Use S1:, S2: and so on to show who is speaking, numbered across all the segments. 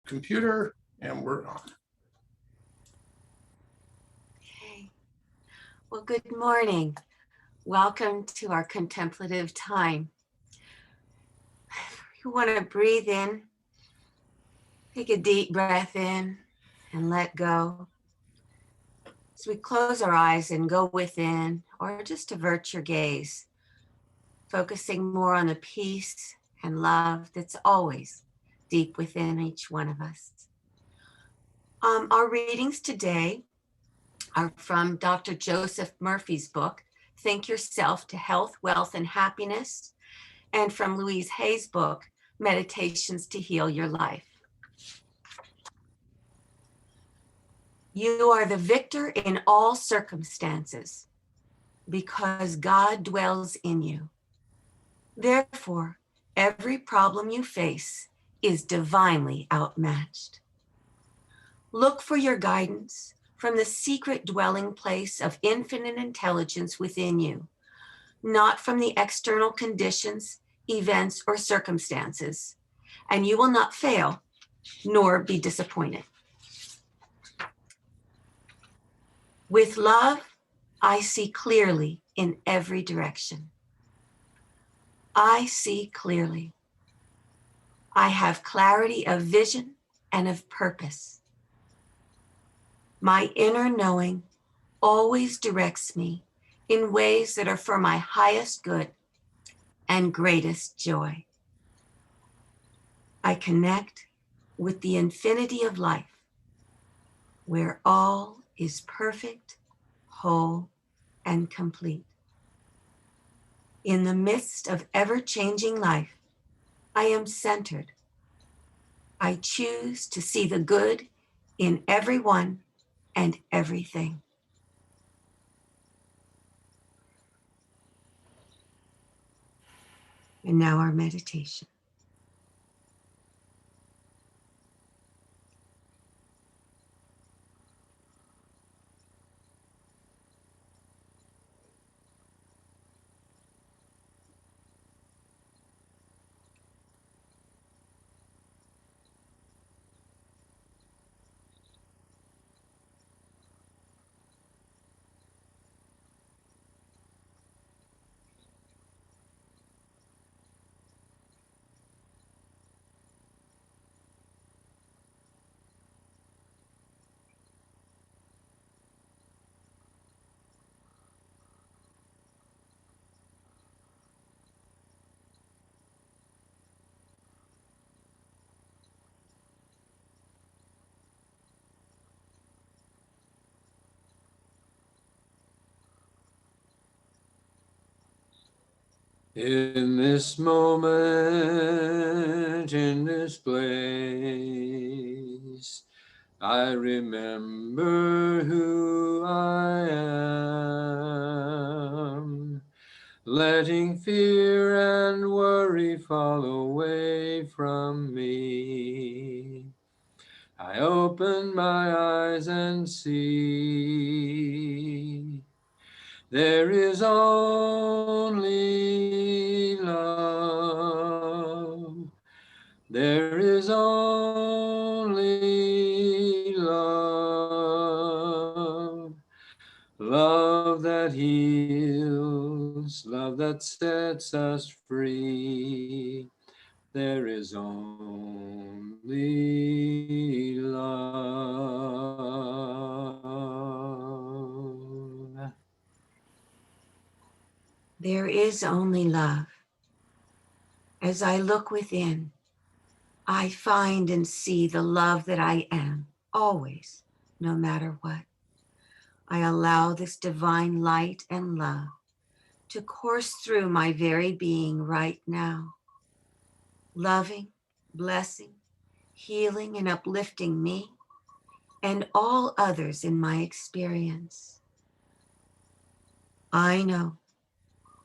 S1: computer, and we're on.
S2: Okay. Well, good morning. Welcome to our contemplative time. You want to breathe in, take a deep breath in and let go. As we close our eyes and go within, or just avert your gaze, focusing more on the peace and love that's always deep within each one of us. Our readings today are from Dr. Joseph Murphy's book, Think Yourself to Health, Wealth, and Happiness, and from Louise Hay's book, Meditations to Heal Your Life. You are the victor in all circumstances because God dwells in you. Therefore, every problem you face is divinely outmatched. Look for your guidance from the secret dwelling place of infinite intelligence within you, not from the external conditions, events, or circumstances, and you will not fail nor be disappointed. With love, I see clearly in every direction. I see clearly. I have clarity of vision and of purpose. My inner knowing always directs me in ways that are for my highest good and greatest joy. I connect with the infinity of life, where all is perfect, whole, and complete. In the midst of ever-changing life, I am centered. I choose to see the good in everyone and everything. And now our meditation.
S3: In this moment, in this place, I remember who I am, letting fear and worry fall away from me. I open my eyes and see there is only love. There is only love. Love that heals, love that sets us free. There is only love.
S2: There is only love. As I look within, I find and see the love that I am, always, no matter what. I allow this divine light and love to course through my very being right now, loving, blessing, healing, and uplifting me and all others in my experience. I know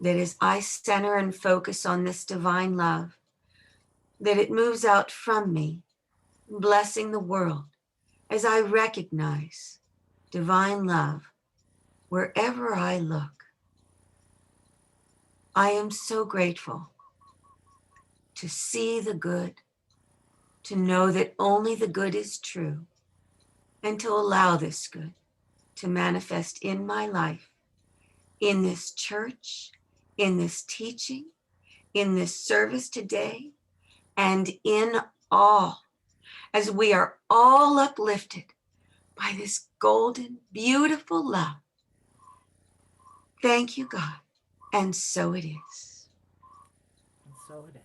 S2: that as I center and focus on this divine love, that it moves out from me, blessing the world as I recognize divine love wherever I look. I am so grateful to see the good, to know that only the good is true, and to allow this good to manifest in my life, in this church, in this teaching, in this service today, and in all, as we are all uplifted by this golden, beautiful love. Thank you, God. And so it is.
S4: And so it is.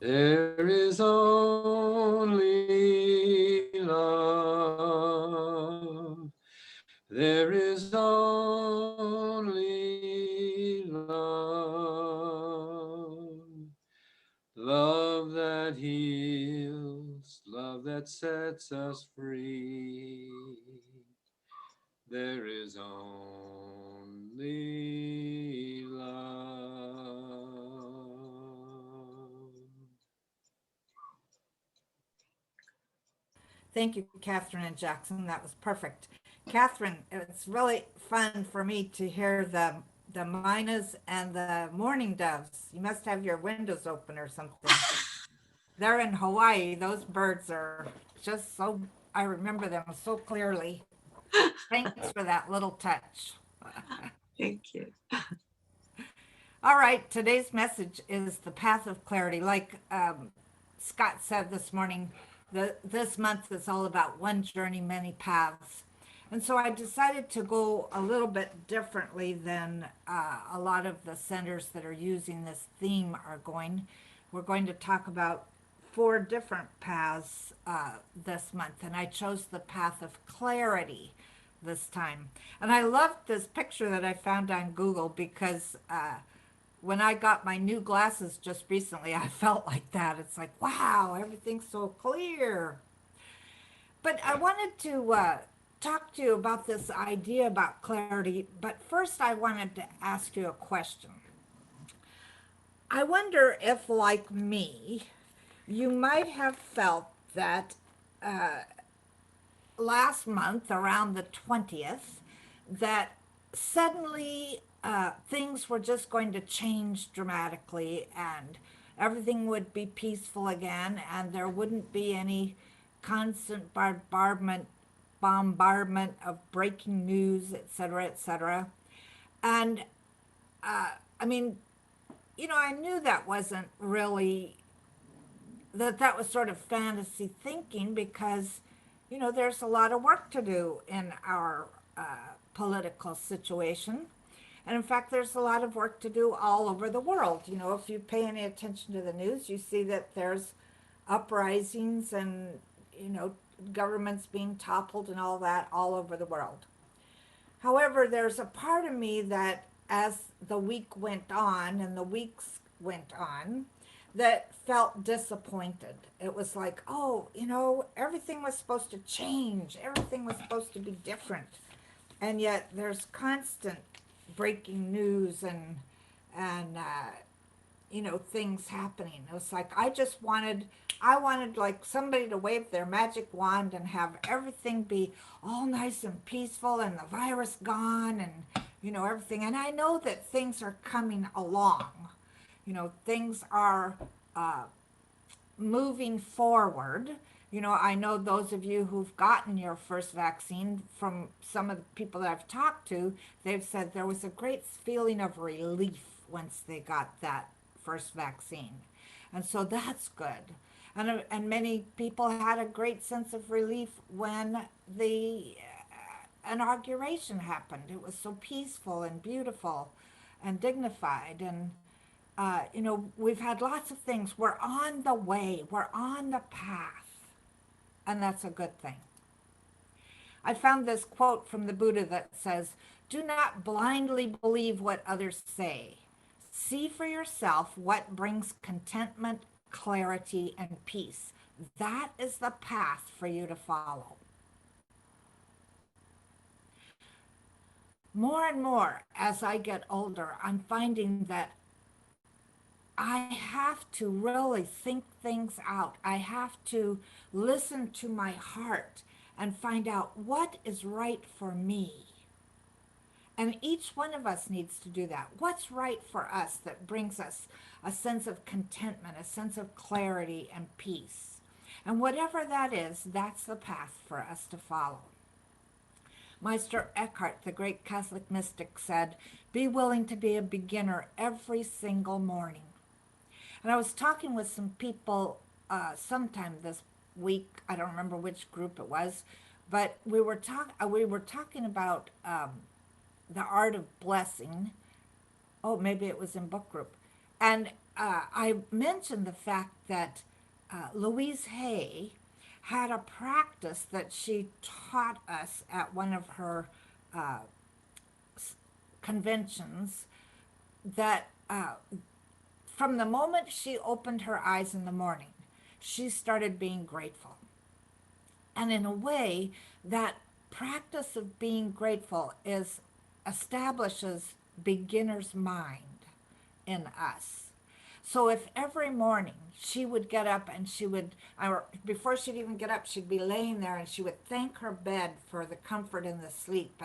S3: There is only love. There is only love. Love that heals, love that sets us free. There is only love.
S4: Thank you, Catherine and Jackson. That was perfect. Catherine, it's really fun for me to hear the mynas and the mourning doves. You must have your windows open or something. They're in Hawaii. Those birds are just so, I remember them so clearly. Thanks for that little touch.
S2: Thank you.
S4: All right, today's message is the path of clarity. Like Scott said this morning, this month is all about one journey, many paths. And so I decided to go a little bit differently than a lot of the centers that are using this theme are going. We're going to talk about 4 different paths this month, and I chose the path of clarity this time. And I loved this picture that I found on Google because when I got my new glasses just recently, I felt like that. It's like, wow, everything's so clear. But I wanted to talk to you about this idea about clarity. But first, I wanted to ask you a question. I wonder if, like me, you might have felt that last month, around the 20th, that suddenly things were just going to change dramatically and everything would be peaceful again and there wouldn't be any constant bombardment of breaking news, etc., etc. And I mean, I knew that wasn't really, that was sort of fantasy thinking because, there's a lot of work to do in our political situation. And in fact, there's a lot of work to do all over the world. If you pay any attention to the news, you see that there's uprisings and, governments being toppled and all that all over the world. However, there's a part of me that as the week went on and the weeks went on, that felt disappointed. It was like, oh, everything was supposed to change. Everything was supposed to be different. And yet there's constant breaking news and things happening. It was like I wanted like somebody to wave their magic wand and have everything be all nice and peaceful and the virus gone and everything. And I know that things are coming along. Things are moving forward. I know those of you who've gotten your first vaccine, from some of the people that I've talked to, they've said there was a great feeling of relief once they got that first vaccine. And so that's good. And many people had a great sense of relief when the inauguration happened. It was so peaceful and beautiful and dignified. And we've had lots of things. We're on the way. We're on the path. And that's a good thing. I found this quote from the Buddha that says, "Do not blindly believe what others say. See for yourself what brings contentment, clarity, and peace. That is the path for you to follow." More and more as I get older, I'm finding that I have to really think things out. I have to listen to my heart and find out what is right for me. And each one of us needs to do that. What's right for us that brings us a sense of contentment, a sense of clarity and peace? And whatever that is, that's the path for us to follow. Meister Eckhart, the great Catholic mystic, said, be willing to be a beginner every single morning. And I was talking with some people sometime this week. I don't remember which group it was, but we were talking about the art of blessing. Oh, maybe it was in book group. And I mentioned the fact that Louise Hay had a practice that she taught us at one of her conventions that from the moment she opened her eyes in the morning, she started being grateful. And in a way, that practice of being grateful establishes beginner's mind in us. So if every morning she would get up and or before she'd even get up, she'd be laying there and she would thank her bed for the comfort and the sleep,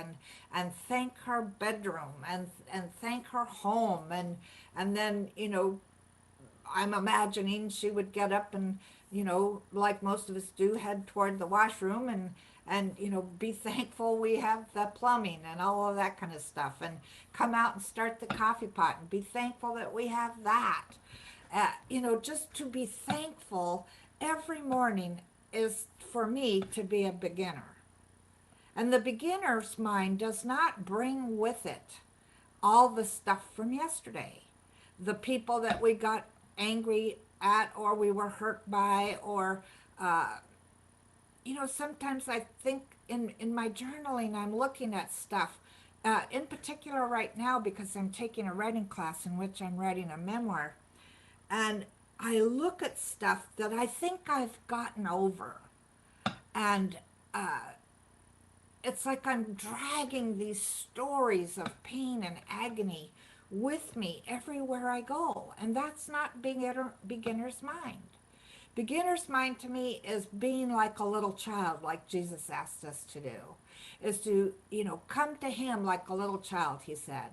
S4: and thank her bedroom, and thank her home, and then, I'm imagining she would get up and, like most of us do, head toward the washroom and be thankful we have the plumbing and all of that kind of stuff, and come out and start the coffee pot and be thankful that we have that. Just to be thankful every morning is, for me, to be a beginner. And the beginner's mind does not bring with it all the stuff from yesterday. The people that we got angry at, or we were hurt by, or, sometimes I think in my journaling, I'm looking at stuff, in particular right now, because I'm taking a writing class in which I'm writing a memoir. And I look at stuff that I think I've gotten over. And it's like I'm dragging these stories of pain and agony with me everywhere I go. And that's not beginner's mind. Beginner's mind to me is being like a little child, like Jesus asked us to do, is to, come to him like a little child, he said.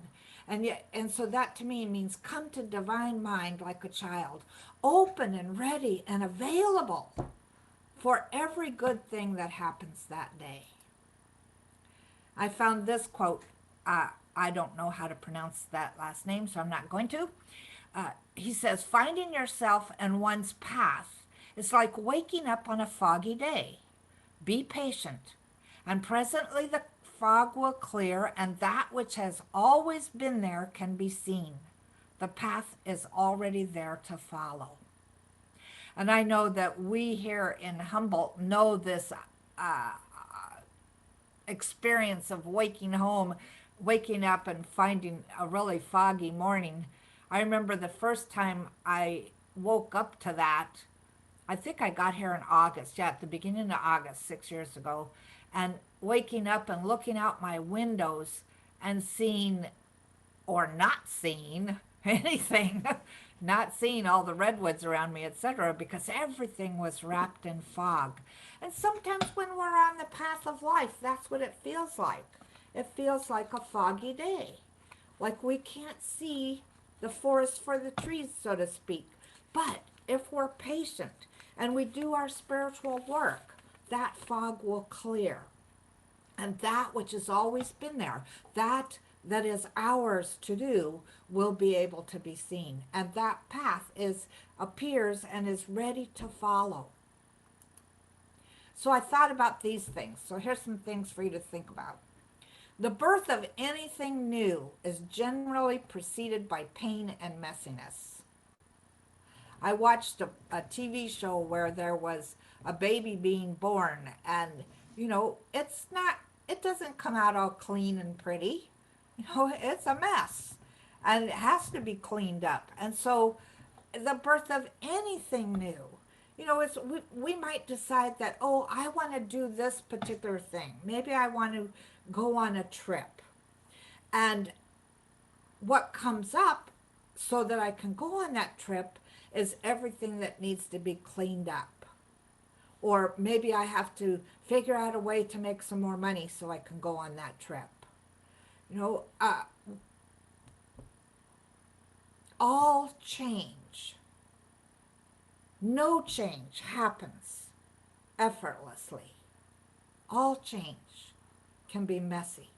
S4: And so that to me means come to divine mind like a child, open and ready and available for every good thing that happens that day. I found this quote. I don't know how to pronounce that last name, so I'm not going to. He says, finding yourself and one's path is like waking up on a foggy day. Be patient, and presently the fog will clear, and that which has always been there can be seen. The path is already there to follow. And I know that we here in Humboldt know this experience of waking up and finding a really foggy morning. I remember the first time I woke up to that, I think I got here in August, at the beginning of August, 6 years ago, and waking up and looking out my windows and seeing, or not seeing anything, not seeing all the redwoods around me, etc., because everything was wrapped in fog. And sometimes when we're on the path of life, that's what it feels like. It feels like a foggy day, like we can't see the forest for the trees, so to speak. But if we're patient and we do our spiritual work, that fog will clear. And that which has always been there, that is ours to do, will be able to be seen. And that path appears and is ready to follow. So I thought about these things. So here's some things for you to think about. The birth of anything new is generally preceded by pain and messiness. I watched a TV show where there was a baby being born, and, it doesn't come out all clean and pretty. It's a mess, and it has to be cleaned up. And so the birth of anything new, we might decide that, I want to do this particular thing. Maybe I want to go on a trip. And what comes up so that I can go on that trip is everything that needs to be cleaned up. Or maybe I have to figure out a way to make some more money so I can go on that trip. All change, no change happens effortlessly. All change can be messy.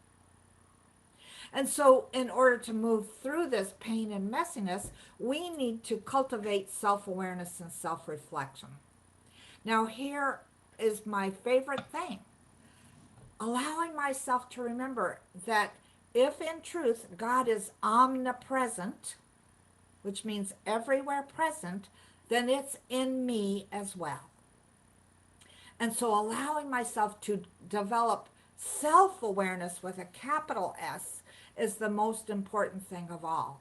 S4: And so, in order to move through this pain and messiness, we need to cultivate self awareness and self reflection. Now, here is my favorite thing, allowing myself to remember that if in truth God is omnipresent, which means everywhere present, then it's in me as well. And so allowing myself to develop self-awareness with a capital S is the most important thing of all.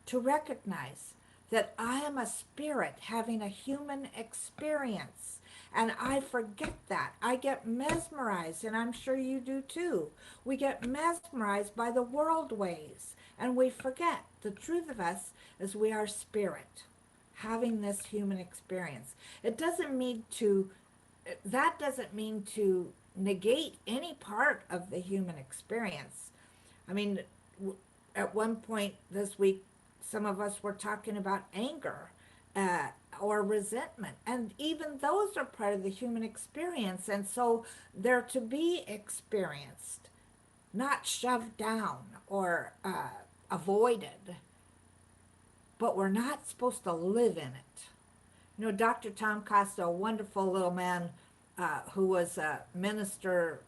S4: To recognize that I am a spirit having a human experience. And I forget that. I get mesmerized, and I'm sure you do too. We get mesmerized by the world ways, and we forget the truth of us is we are spirit having this human experience. It doesn't mean to that doesn't mean to negate any part of the human experience. I mean, at one point this week, some of us were talking about anger or resentment, and even those are part of the human experience. And so they're to be experienced, not shoved down or avoided, but we're not supposed to live in it. You know, Dr. Tom Costa, a wonderful little man who was a minister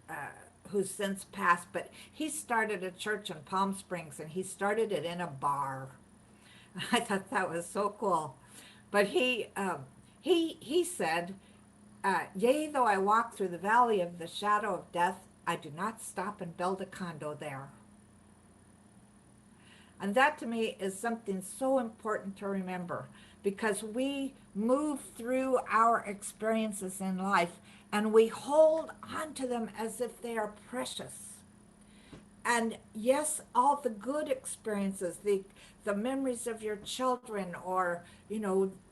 S4: who's since passed, but he started a church in Palm Springs, and he started it in a bar. I thought that was so cool. But he said, yea, though I walk through the valley of the shadow of death, I do not stop and build a condo there. And that to me is something so important to remember, because we move through our experiences in life and we hold on to them as if they are precious. And yes, all the good experiences, the memories of your children, or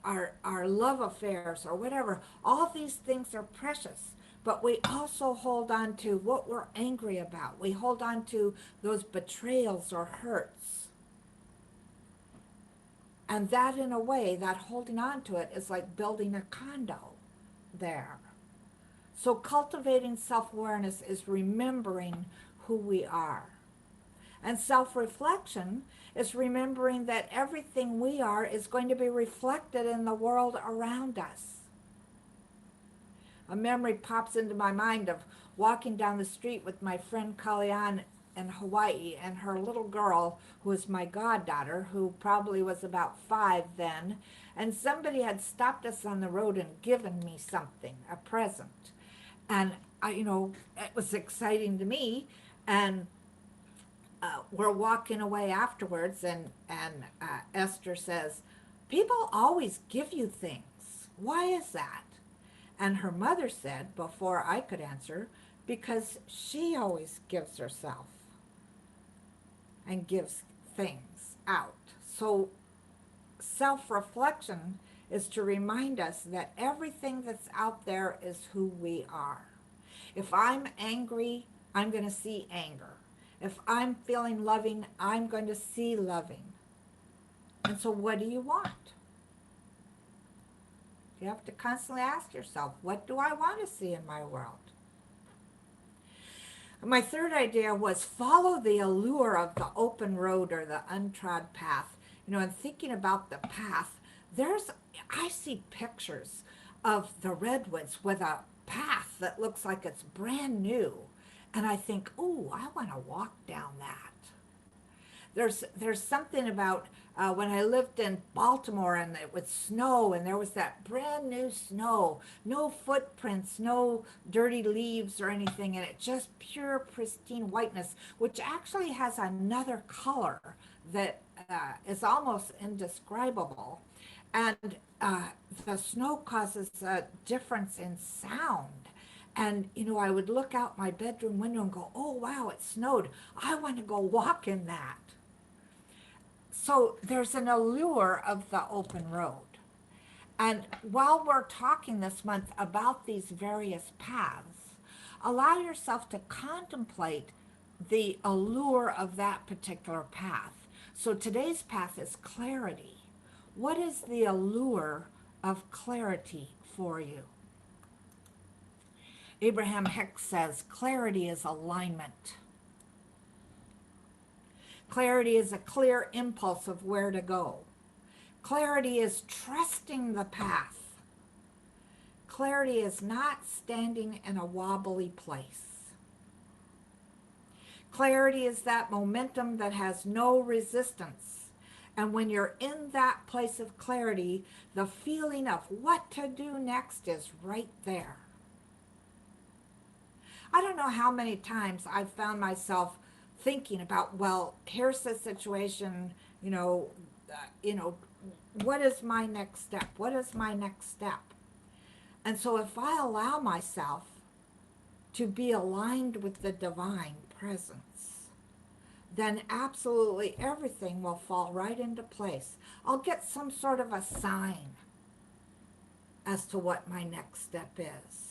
S4: our love affairs or whatever, all these things are precious. But we also hold on to what we're angry about. We hold on to those betrayals or hurts. And that, in a way, that holding on to it is like building a condo there. So cultivating self-awareness is remembering who we are. And self-reflection is remembering that everything we are is going to be reflected in the world around us. A memory pops into my mind of walking down the street with my friend Kalyan in Hawaii, and her little girl, who was my goddaughter, who probably was about 5 then, and somebody had stopped us on the road and given me something, a present. And it was exciting to me. And we're walking away afterwards, and Esther says, people always give you things. Why is that? And her mother said, before I could answer, because she always gives herself and gives things out. So self-reflection is to remind us that everything that's out there is who we are. If I'm angry, I'm going to see anger. If I'm feeling loving, I'm going to see loving. And so what do you want? You have to constantly ask yourself, what do I want to see in my world? My third idea was follow the allure of the open road or the untrod path. And thinking about the path, I see pictures of the redwoods with a path that looks like it's brand new. And I think, ooh, I want to walk down that. There's something about when I lived in Baltimore and it would snow, and there was that brand new snow, no footprints, no dirty leaves or anything, and it just pure pristine whiteness, which actually has another color that is almost indescribable. And the snow causes a difference in sound. And, I would look out my bedroom window and go, oh, wow, it snowed. I want to go walk in that. So there's an allure of the open road. And while we're talking this month about these various paths, allow yourself to contemplate the allure of that particular path. So today's path is clarity. What is the allure of clarity for you? Abraham Hicks says, clarity is alignment. Clarity is a clear impulse of where to go. Clarity is trusting the path. Clarity is not standing in a wobbly place. Clarity is that momentum that has no resistance. And when you're in that place of clarity, the feeling of what to do next is right there. I don't know how many times I've found myself thinking about, well, here's the situation, what is my next step? What is my next step? And so if I allow myself to be aligned with the divine presence, then absolutely everything will fall right into place. I'll get some sort of a sign as to what my next step is.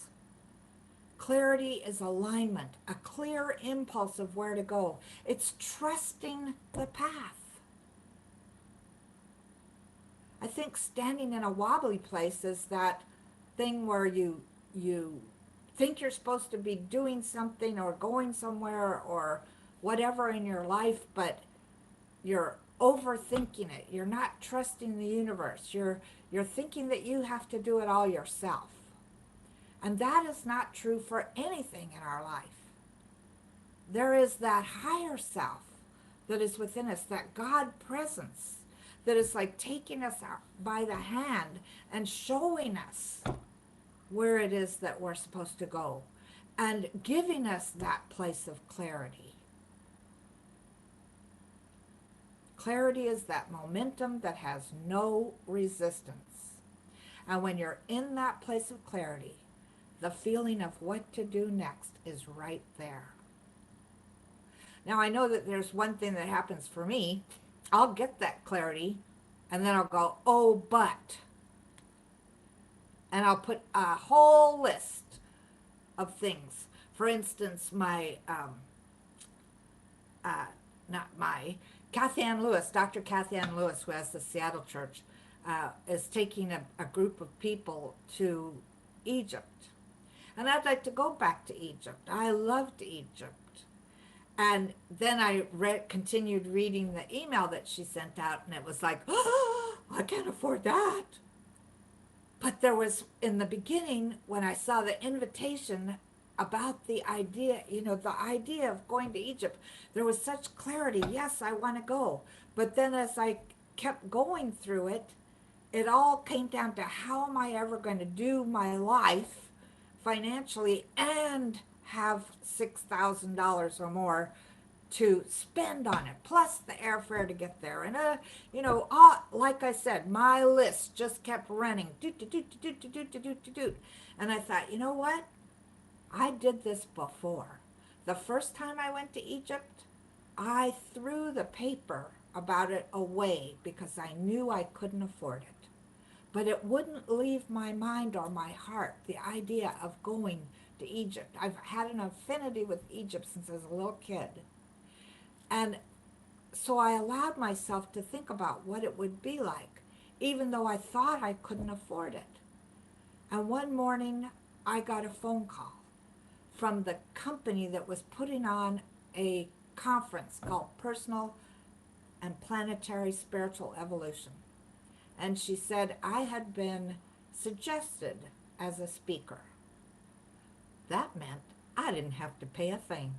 S4: Clarity is alignment, a clear impulse of where to go. It's trusting the path. I think standing in a wobbly place is that thing where you think you're supposed to be doing something or going somewhere or whatever in your life, but you're overthinking it. You're not trusting the universe. You're thinking that you have to do it all yourself. And that is not true for anything in our life. There is that higher self that is within us, that God presence that is like taking us out by the hand and showing us where it is that we're supposed to go and giving us that place of clarity. Clarity is that momentum that has no resistance. And when you're in that place of clarity, the feeling of what to do next is right there. Now, I know that there's one thing that happens for me. I'll get that clarity, and then I'll go, oh, but. And I'll put a whole list of things. For instance, Katherin Lewis, Dr. Katherin Lewis, who has the Seattle Church, is taking a group of people to Egypt. And I'd like to go back to Egypt. I loved Egypt. And then I continued reading the email that she sent out, and it was like, oh, I can't afford that. But there was, in the beginning, when I saw the invitation about the idea, the idea of going to Egypt, there was such clarity. Yes, I want to go. But then as I kept going through it, it all came down to how am I ever going to do my life financially and have $6,000 or more to spend on it, plus the airfare to get there. And, like I said, my list just kept running. And I thought, you know what? I did this before. The first time I went to Egypt, I threw the paper about it away because I knew I couldn't afford it. But it wouldn't leave my mind or my heart, the idea of going to Egypt. I've had an affinity with Egypt since I was a little kid. And so I allowed myself to think about what it would be like, even though I thought I couldn't afford it. And one morning, I got a phone call from the company that was putting on a conference called Personal and Planetary Spiritual Evolution. And she said I had been suggested as a speaker. That meant I didn't have to pay a thing.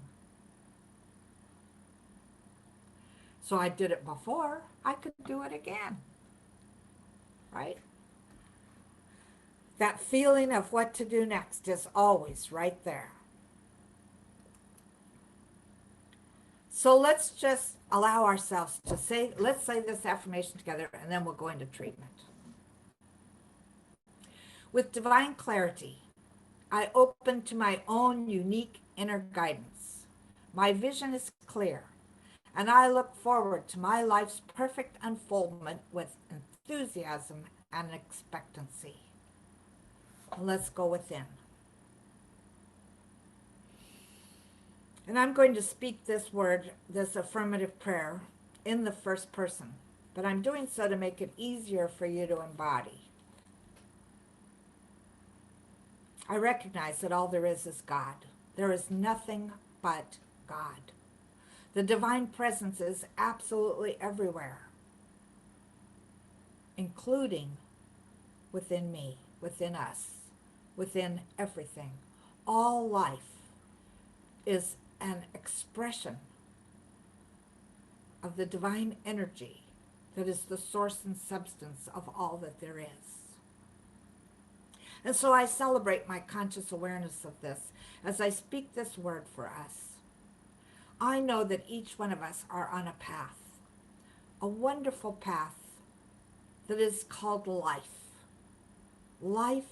S4: So I did it before, I could do it again, right? That feeling of what to do next is always right there. So let's just allow ourselves to let's say this affirmation together, and then we'll go into treatment. With divine clarity, I open to my own unique inner guidance. My vision is clear, and I look forward to my life's perfect unfoldment with enthusiasm and expectancy. Let's go within. And I'm going to speak this word, this affirmative prayer, in the first person, but I'm doing so to make it easier for you to embody. I recognize that all there is God. There is nothing but God. The divine presence is absolutely everywhere, including within me, within us, within everything. All life is an expression of the divine energy that is the source and substance of all that there is. And so I celebrate my conscious awareness of this as I speak this word for us. I know that each one of us are on a path, a wonderful path that is called life. Life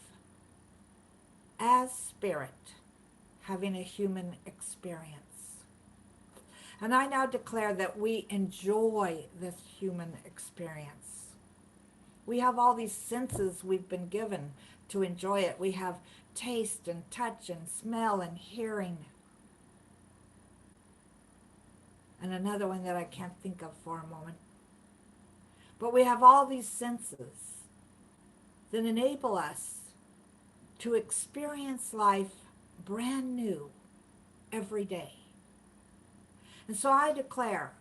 S4: as spirit, having a human experience. And I now declare that we enjoy this human experience. We have all these senses we've been given to enjoy it. We have taste and touch and smell and hearing. And another one that I can't think of for a moment. But we have all these senses that enable us to experience life brand new every day. And so I declare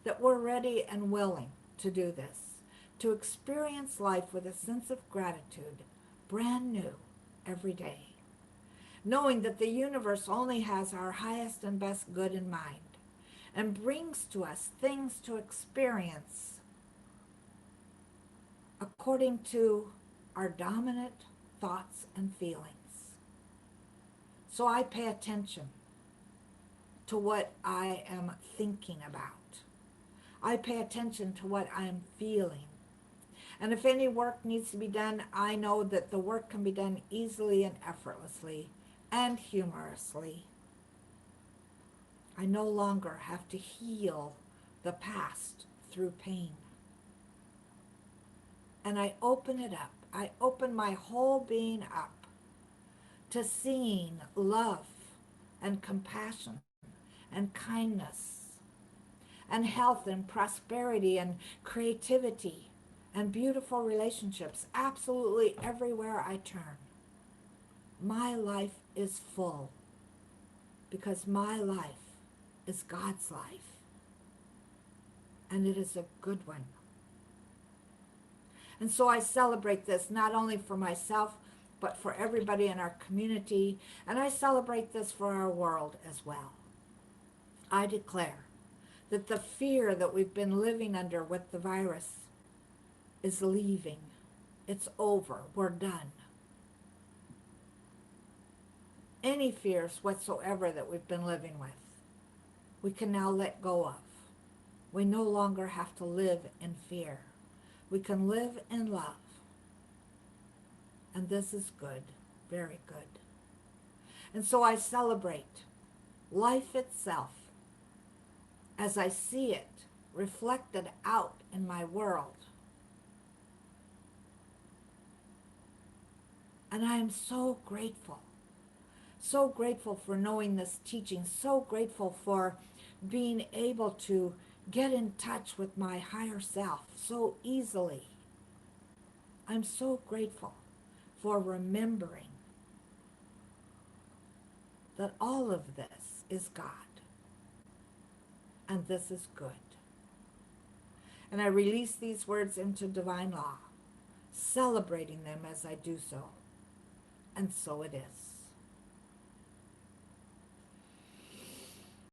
S4: that we're ready and willing to do this, to experience life with a sense of gratitude, brand new every day, knowing that the universe only has our highest and best good in mind and brings to us things to experience according to our dominant thoughts and feelings. So I pay attention to what I am thinking about. I pay attention to what I am feeling. And if any work needs to be done, I know that the work can be done easily and effortlessly and humorously. I no longer have to heal the past through pain. And I open it up. I open my whole being up to seeing love and compassion and kindness and health and prosperity and creativity and beautiful relationships absolutely everywhere I turn. My life is full because my life is God's life, and it is a good one. And so I celebrate this not only for myself, but for everybody in our community, and I celebrate this for our world as well. I declare that the fear that we've been living under with the virus is leaving. It's over. We're done. Any fears whatsoever that we've been living with, we can now let go of. We no longer have to live in fear. We can live in love. And this is good, very good. And so I celebrate life itself as I see it reflected out in my world. And I am so grateful for knowing this teaching, so grateful for being able to get in touch with my higher self so easily. I'm so grateful for remembering that all of this is God. And this is good. And I release these words into divine law, celebrating them as I do so. And so it is.